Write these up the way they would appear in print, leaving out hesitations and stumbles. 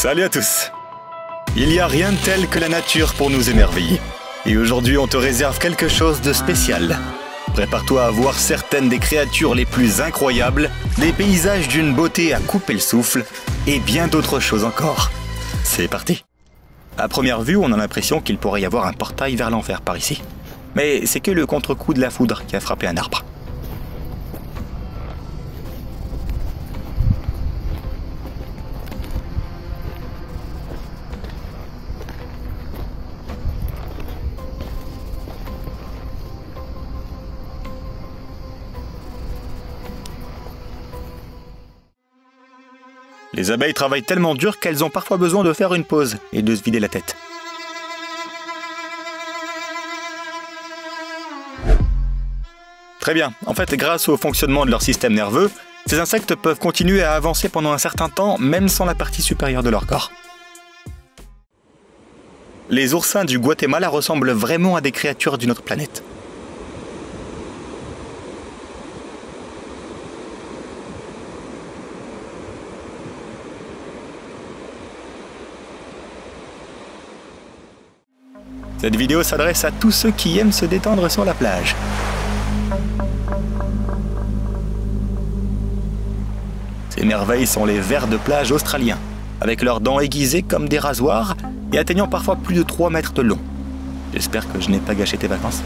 Salut à tous. Il n'y a rien de tel que la nature pour nous émerveiller. Et aujourd'hui, on te réserve quelque chose de spécial. Prépare-toi à voir certaines des créatures les plus incroyables, des paysages d'une beauté à couper le souffle, et bien d'autres choses encore. C'est parti. À première vue, on a l'impression qu'il pourrait y avoir un portail vers l'enfer par ici. Mais c'est que le contre-coup de la foudre qui a frappé un arbre. Les abeilles travaillent tellement dur qu'elles ont parfois besoin de faire une pause et de se vider la tête. Très bien. En fait, grâce au fonctionnement de leur système nerveux, ces insectes peuvent continuer à avancer pendant un certain temps, même sans la partie supérieure de leur corps. Les oursins du Guatemala ressemblent vraiment à des créatures d'une autre planète. Cette vidéo s'adresse à tous ceux qui aiment se détendre sur la plage. Ces merveilles sont les vers de plage australiens, avec leurs dents aiguisées comme des rasoirs et atteignant parfois plus de 3 mètres de long. J'espère que je n'ai pas gâché tes vacances.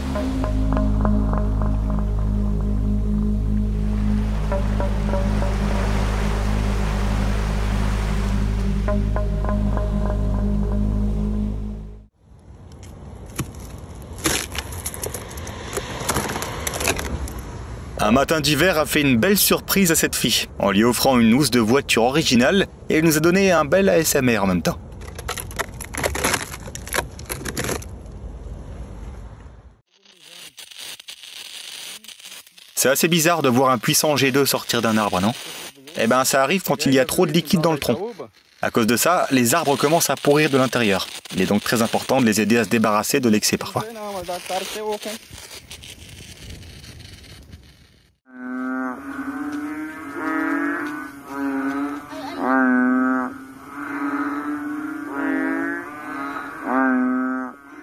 Un matin d'hiver a fait une belle surprise à cette fille, en lui offrant une housse de voiture originale, et elle nous a donné un bel ASMR en même temps. C'est assez bizarre de voir un puissant jet d'eau sortir d'un arbre, non? Eh ben, ça arrive quand il y a trop de liquide dans le tronc. À cause de ça, les arbres commencent à pourrir de l'intérieur. Il est donc très important de les aider à se débarrasser de l'excès parfois.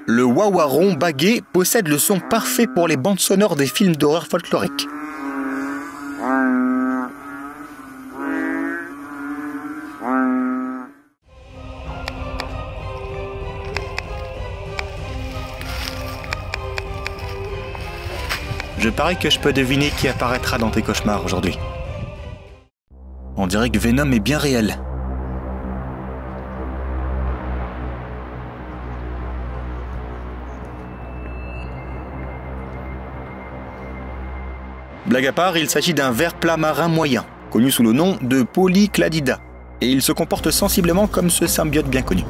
Le wawaron bagué possède le son parfait pour les bandes sonores des films d'horreur folkloriques. Je parie que je peux deviner qui apparaîtra dans tes cauchemars aujourd'hui. On dirait que Venom est bien réel. Blague à part, il s'agit d'un ver plat marin moyen, connu sous le nom de Polycladida, et il se comporte sensiblement comme ce symbiote bien connu.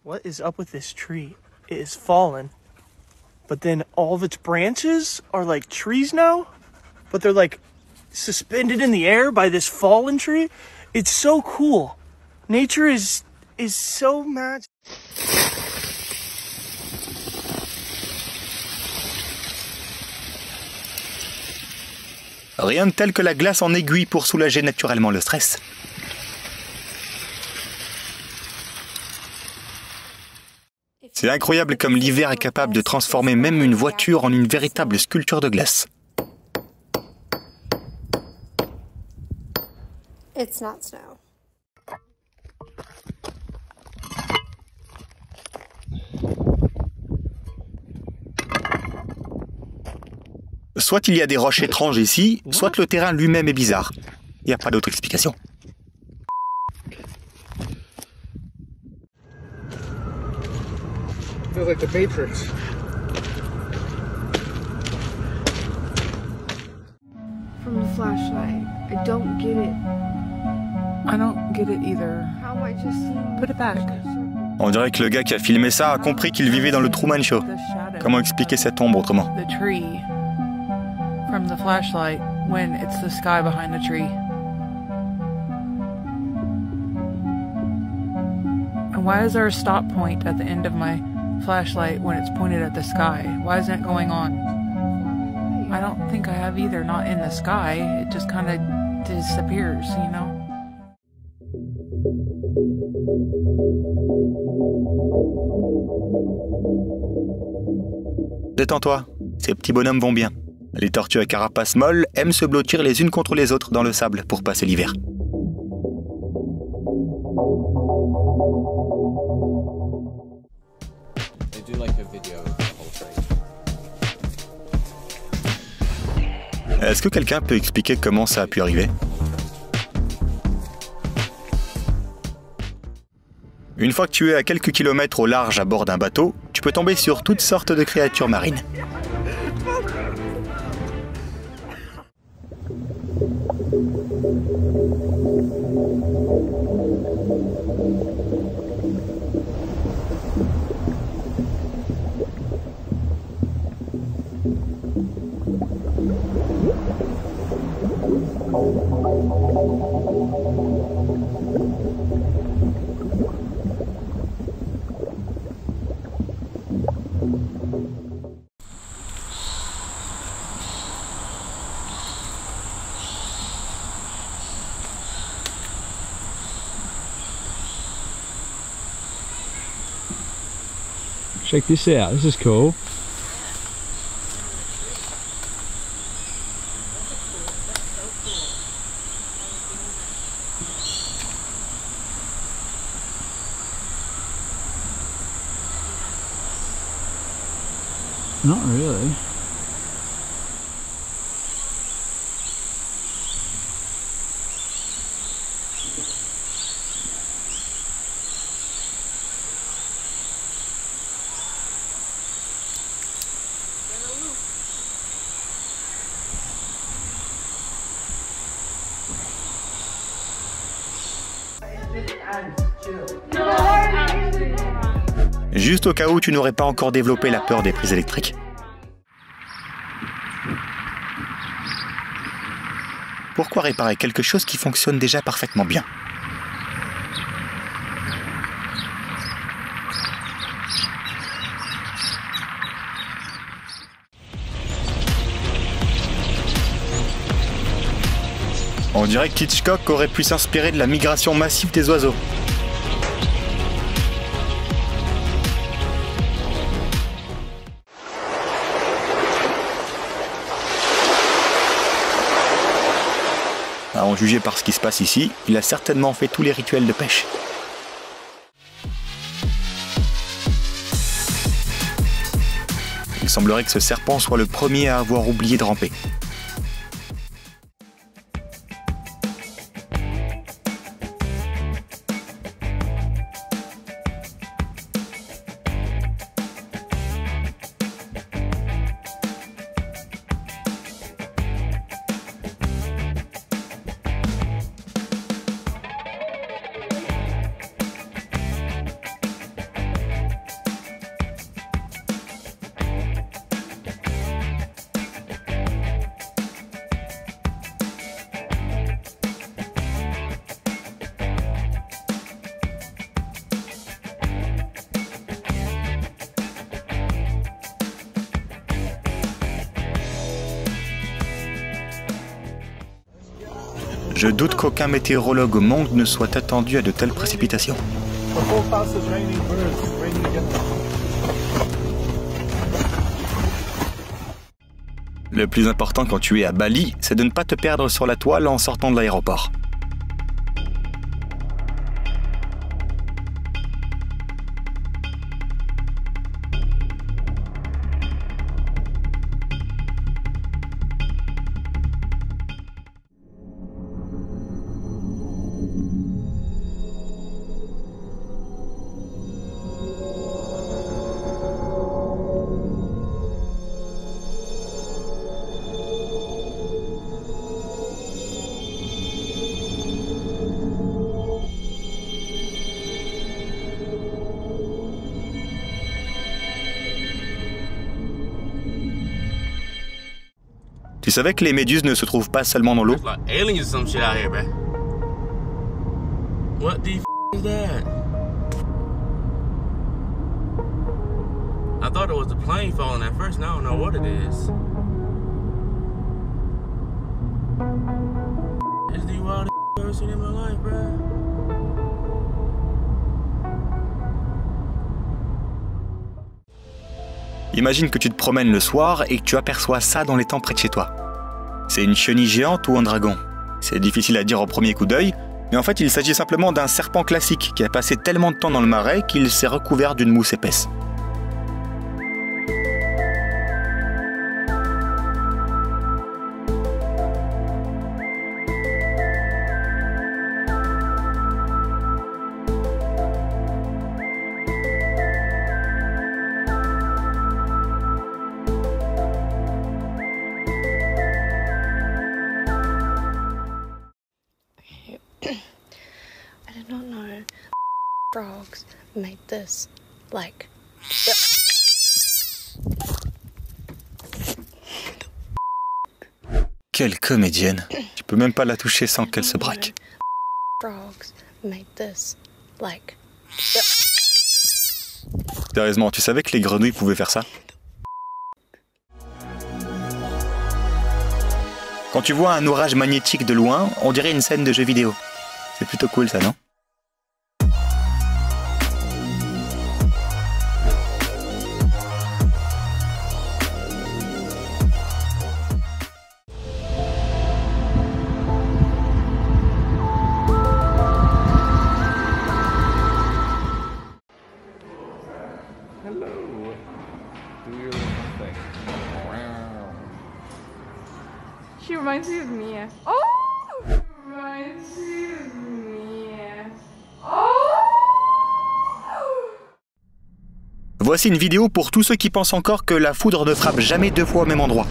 What is up with this tree? It is fallen, but then all of its branches are like trees now, but they're like suspended in the air by this fallen tree. It's so cool. Nature is so magic. Rien de tel que la glace en aiguille pour soulager naturellement le stress. C'est incroyable comme l'hiver est capable de transformer même une voiture en une véritable sculpture de glace. It's not snow. Soit il y a des roches étranges ici, soit le terrain lui-même est bizarre. Il n'y a pas d'autre explication. Feels like the Matrix. From the flashlight. I don't get it. I don't get it either. How am I just seeing? Put it back. On dirait que le gars qui a filmé ça a compris qu'il vivait dans le Truman Show. Comment expliquer cette ombre autrement? The tree from the flashlight when it's the sky behind the tree. And why is there a stop point at the end of my flashlight when it's pointed at the sky? Why isn't it going on? I don't think I have either, not in the sky. It just kind of disappears, you know? Détends-toi, ces petits bonhommes vont bien. Les tortues à carapace molle aiment se blottir les unes contre les autres dans le sable pour passer l'hiver. Est-ce que quelqu'un peut expliquer comment ça a pu arriver? Une fois que tu es à quelques kilomètres au large à bord d'un bateau, tu peux tomber sur toutes sortes de créatures marines. Check this out, this is cool. Not really. Juste au cas où tu n'aurais pas encore développé la peur des prises électriques. Pourquoi réparer quelque chose qui fonctionne déjà parfaitement bien? On dirait que Hitchcock aurait pu s'inspirer de la migration massive des oiseaux. À en juger par ce qui se passe ici, il a certainement fait tous les rituels de pêche. Il semblerait que ce serpent soit le premier à avoir oublié de ramper. Je doute qu'aucun météorologue au monde ne soit attendu à de telles précipitations. Le plus important quand tu es à Bali, c'est de ne pas te perdre sur la toile en sortant de l'aéroport. Tu savais que les méduses ne se trouvent pas seulement dans l'eau? Aliens or some shit out here, man. What the is that? I thought it was the plane falling at first. Now I don't know what it is. never seen it in my life, bro. Imagine que tu te promènes le soir et que tu aperçois ça dans l'étang près de chez toi. C'est une chenille géante ou un dragon? C'est difficile à dire au premier coup d'œil, mais en fait il s'agit simplement d'un serpent classique qui a passé tellement de temps dans le marais qu'il s'est recouvert d'une mousse épaisse. I did not know frogs made this, like... Quelle comédienne! Tu peux même pas la toucher sans qu'elle se braque. Frogs made this, like... Sérieusement, tu savais que les grenouilles pouvaient faire ça? Quand tu vois un orage magnétique de loin, on dirait une scène de jeu vidéo. C'est plutôt cool ça, non? She reminds me of Mia. Oh! Reminds me of Mia. Oh! Voici une vidéo pour tous ceux qui pensent encore que la foudre ne frappe jamais deux fois au même endroit.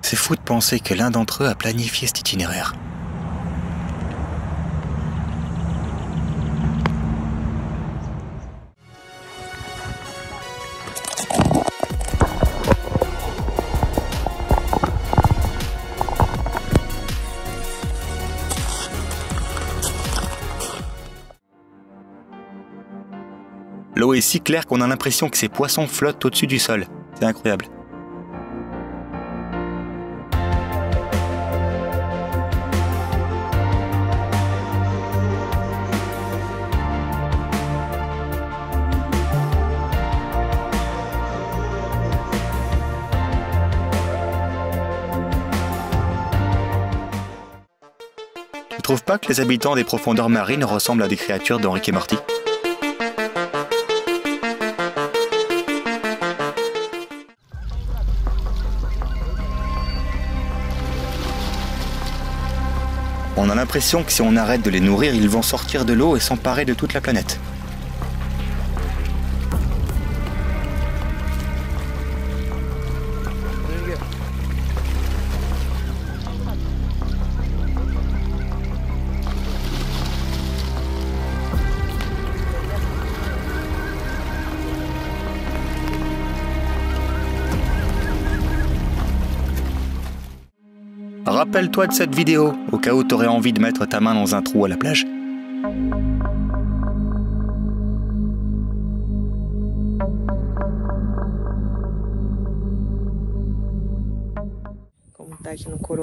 C'est fou de penser que l'un d'entre eux a planifié cet itinéraire. L'eau est si claire qu'on a l'impression que ces poissons flottent au-dessus du sol. C'est incroyable. Tu trouves pas que les habitants des profondeurs marines ressemblent à des créatures dans Rick et Morty? On a l'impression que si on arrête de les nourrir, ils vont sortir de l'eau et s'emparer de toute la planète. Rappelle-toi de cette vidéo, au cas où t'aurais envie de mettre ta main dans un trou à la plage.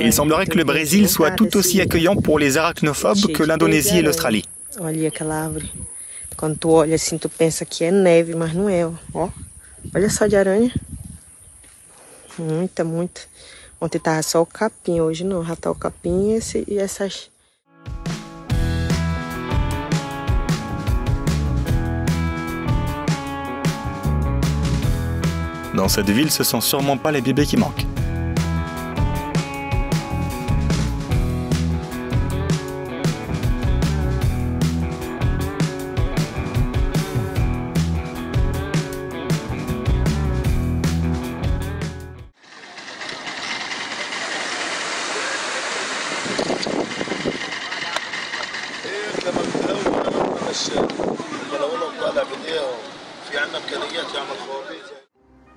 Il semblerait que le Brésil soit tout aussi accueillant pour les arachnophobes que l'Indonésie et l'Australie. Olha aquela árvore. Quando tu olha assim, tu pensa que é neve, mas não é, ó. Olha só de aranha. Muita, muita. Ontem tava só o capim, hoje não, já tá o capim e essas... Dans cette ville, ce sont sûrement pas les bébés qui manquent.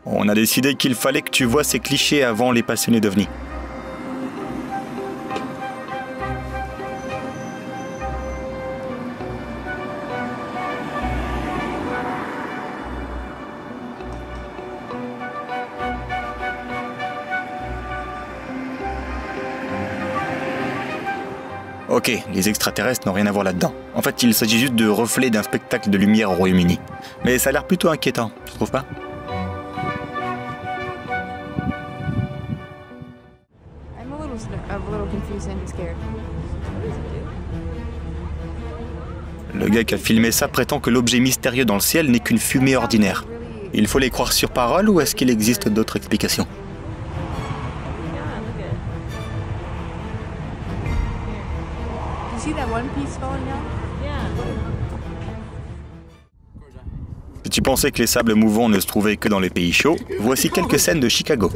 On a décidé qu'il fallait que tu vois ces clichés avant les passionnés d'OVNI. Ok, les extraterrestres n'ont rien à voir là-dedans. En fait, il s'agit juste de reflets d'un spectacle de lumière au Royaume-Uni. Mais ça a l'air plutôt inquiétant, tu trouves pas? I'm a little confused and scared. Le gars qui a filmé ça prétend que l'objet mystérieux dans le ciel n'est qu'une fumée ordinaire. Il faut les croire sur parole ou est-ce qu'il existe d'autres explications? Si tu pensais que les sables mouvants ne se trouvaient que dans les pays chauds, voici quelques scènes de Chicago.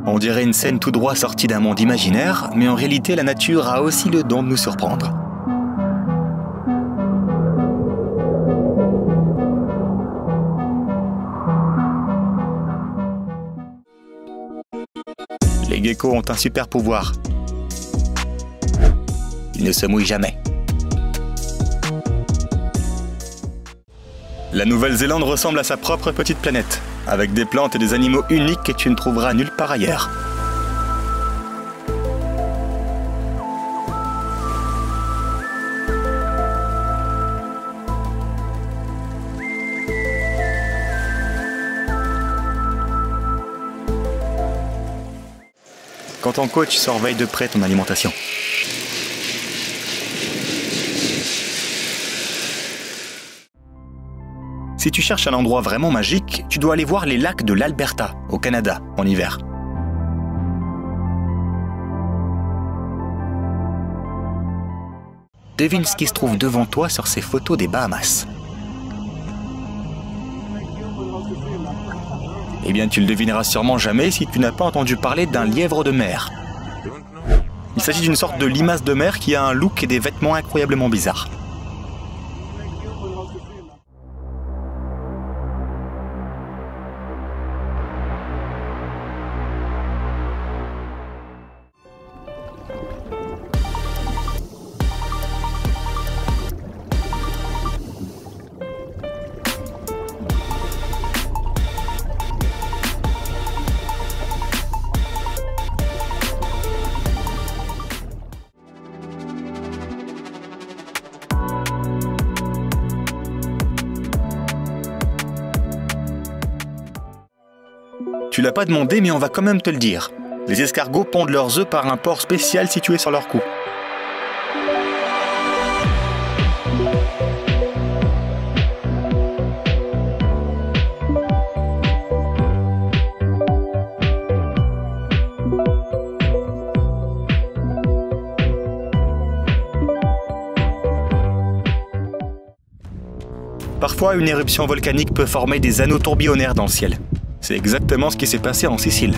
On dirait une scène tout droit sortie d'un monde imaginaire, mais en réalité la nature a aussi le don de nous surprendre. Les geckos ont un super pouvoir. Ils ne se mouillent jamais. La Nouvelle-Zélande ressemble à sa propre petite planète, avec des plantes et des animaux uniques que tu ne trouveras nulle part ailleurs. Quand ton coach surveille de près ton alimentation. Si tu cherches un endroit vraiment magique, tu dois aller voir les lacs de l'Alberta, au Canada, en hiver. Devine ce qui se trouve devant toi sur ces photos des Bahamas. Eh bien, tu le devineras sûrement jamais si tu n'as pas entendu parler d'un lièvre de mer. Il s'agit d'une sorte de limace de mer qui a un look et des vêtements incroyablement bizarres. Tu l'as pas demandé, mais on va quand même te le dire. Les escargots pondent leurs œufs par un port spécial situé sur leur cou. Parfois, une éruption volcanique peut former des anneaux tourbillonnaires dans le ciel. C'est exactement ce qui s'est passé en Sicile.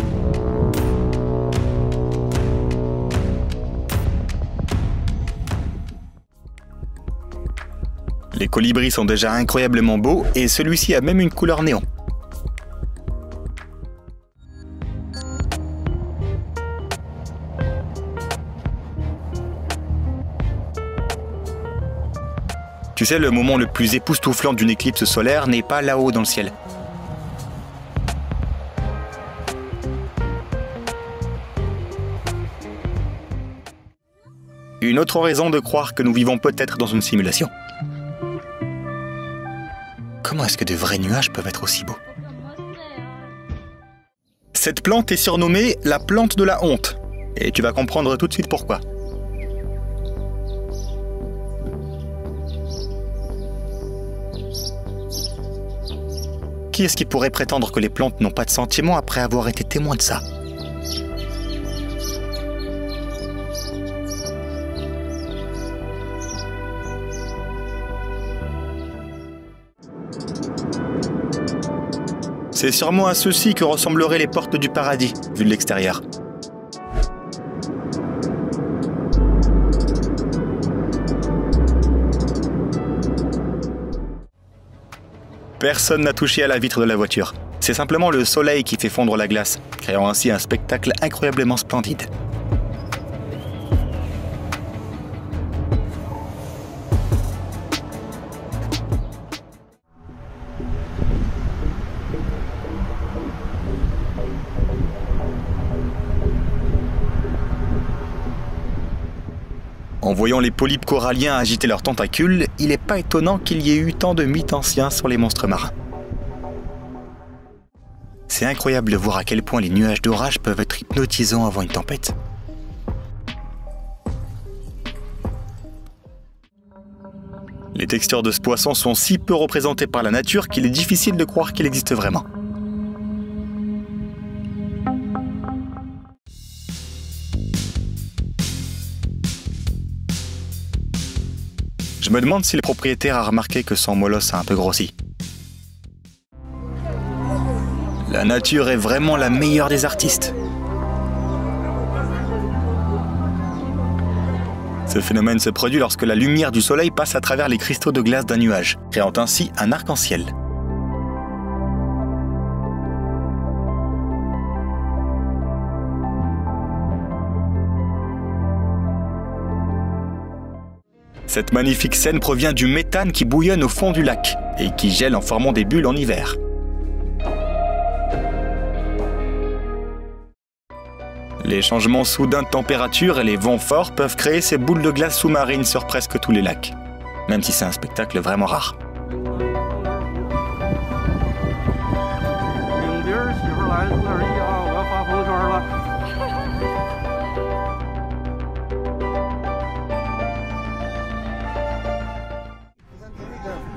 Les colibris sont déjà incroyablement beaux et celui-ci a même une couleur néon. Tu sais, le moment le plus époustouflant d'une éclipse solaire n'est pas là-haut dans le ciel. Une autre raison de croire que nous vivons peut-être dans une simulation. Comment est-ce que de vrais nuages peuvent être aussi beaux? Cette plante est surnommée la plante de la honte. Et tu vas comprendre tout de suite pourquoi. Qui est-ce qui pourrait prétendre que les plantes n'ont pas de sentiments après avoir été témoins de ça? C'est sûrement à ceci que ressembleraient les portes du paradis, vu de l'extérieur. Personne n'a touché à la vitre de la voiture. C'est simplement le soleil qui fait fondre la glace, créant ainsi un spectacle incroyablement splendide. En voyant les polypes coralliens agiter leurs tentacules, il n'est pas étonnant qu'il y ait eu tant de mythes anciens sur les monstres marins. C'est incroyable de voir à quel point les nuages d'orage peuvent être hypnotisants avant une tempête. Les textures de ce poisson sont si peu représentées par la nature qu'il est difficile de croire qu'il existe vraiment. Je me demande si le propriétaire a remarqué que son molosse a un peu grossi. La nature est vraiment la meilleure des artistes. Ce phénomène se produit lorsque la lumière du soleil passe à travers les cristaux de glace d'un nuage, créant ainsi un arc-en-ciel. Cette magnifique scène provient du méthane qui bouillonne au fond du lac et qui gèle en formant des bulles en hiver. Les changements soudains de température et les vents forts peuvent créer ces boules de glace sous-marines sur presque tous les lacs, même si c'est un spectacle vraiment rare.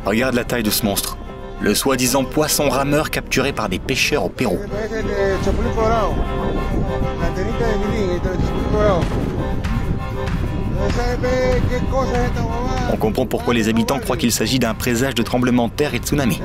Regarde la taille de ce monstre, le soi-disant poisson rameur capturé par des pêcheurs au Pérou. On comprend pourquoi les habitants croient qu'il s'agit d'un présage de tremblement de terre et de tsunami.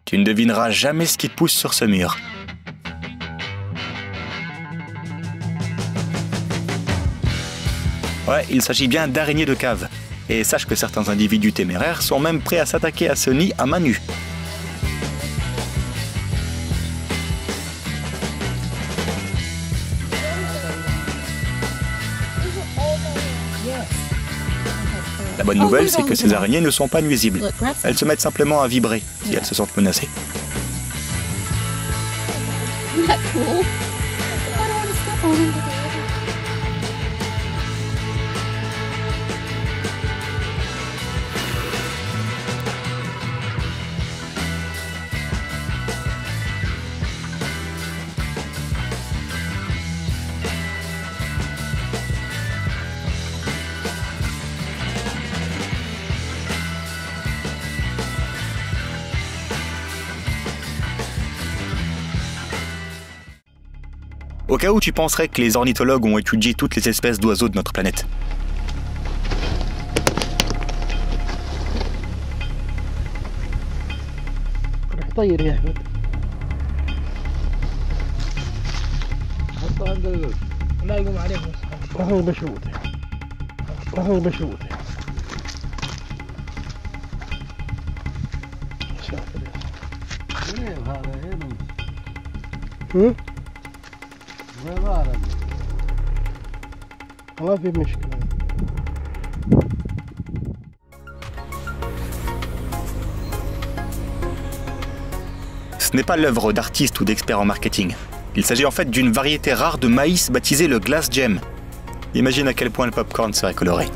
Tu ne devineras jamais ce qui pousse sur ce mur. Ouais, il s'agit bien d'araignées de cave. Et sache que certains individus téméraires sont même prêts à s'attaquer à ce nid à main nue. La bonne nouvelle, c'est que ces araignées ne sont pas nuisibles. Elles se mettent simplement à vibrer si elles se sentent menacées. Au cas où tu penserais que les ornithologues ont étudié toutes les espèces d'oiseaux de notre planète. Ce n'est pas l'œuvre d'artistes ou d'experts en marketing. Il s'agit en fait d'une variété rare de maïs baptisée le Glass Gem. Imagine à quel point le popcorn serait coloré.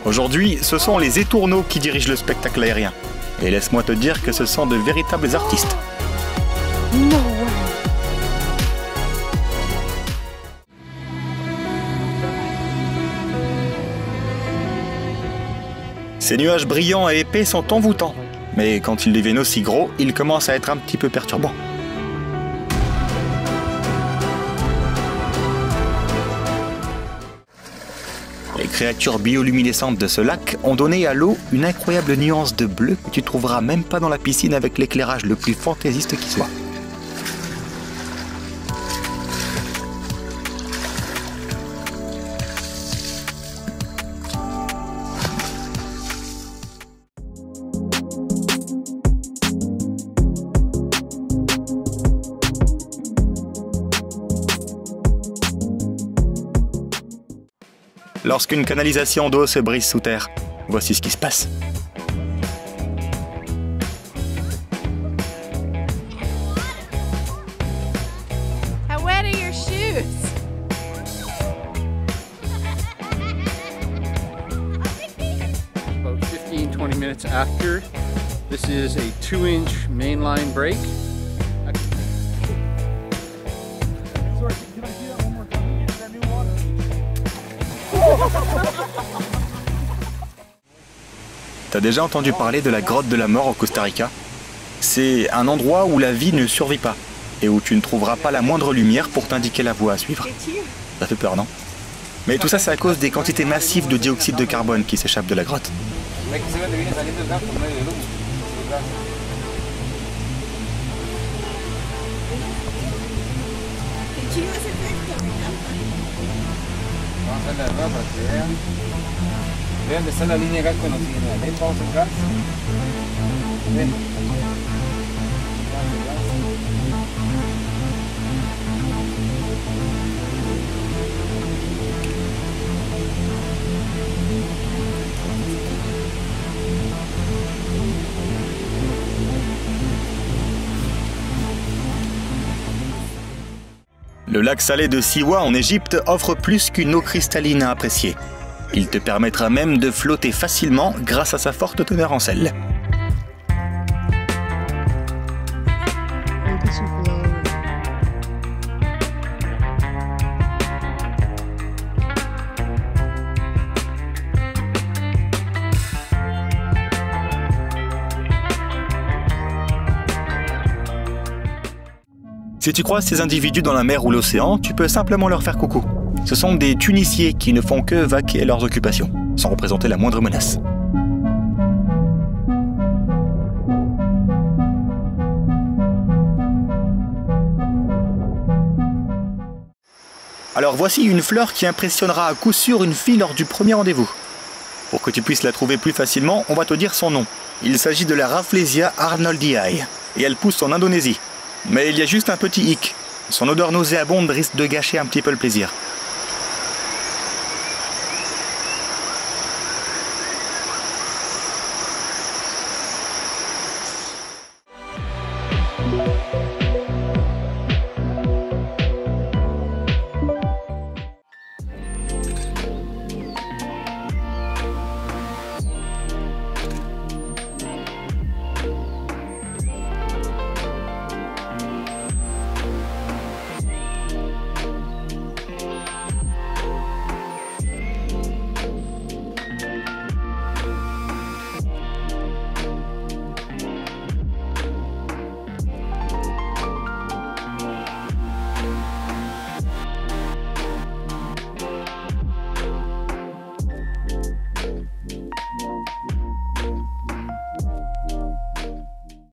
Aujourd'hui, ce sont les étourneaux qui dirigent le spectacle aérien. Et laisse-moi te dire que ce sont de véritables artistes. No way. Ces nuages brillants et épais sont envoûtants. Mais quand ils deviennent aussi gros, ils commencent à être un petit peu perturbants. Les créatures bioluminescentes de ce lac ont donné à l'eau une incroyable nuance de bleu que tu trouveras même pas dans la piscine avec l'éclairage le plus fantaisiste qui soit. Lorsqu'une canalisation d'eau se brise sous terre, voici ce qui se passe. How wet are your shoes? About 15-20 minutes after, this is a 2-inch mainline break. T'as déjà entendu parler de la grotte de la mort au Costa Rica? C'est un endroit où la vie ne survit pas et où tu ne trouveras pas la moindre lumière pour t'indiquer la voie à suivre. Ça fait peur, non? Mais tout ça, c'est à cause des quantités massives de dioxyde de carbone qui s'échappent de la grotte. Vean dónde está la línea gas conocida. Ven, vamos acá. Ven. Le lac salé de Siwa en Égypte offre plus qu'une eau cristalline à apprécier. Il te permettra même de flotter facilement grâce à sa forte teneur en sel. Si tu croises ces individus dans la mer ou l'océan, tu peux simplement leur faire coucou. Ce sont des tuniciers qui ne font que vaquer à leurs occupations, sans représenter la moindre menace. Alors voici une fleur qui impressionnera à coup sûr une fille lors du premier rendez-vous. Pour que tu puisses la trouver plus facilement, on va te dire son nom. Il s'agit de la Rafflesia arnoldii, et elle pousse en Indonésie. Mais il y a juste un petit hic. Son odeur nauséabonde risque de gâcher un petit peu le plaisir.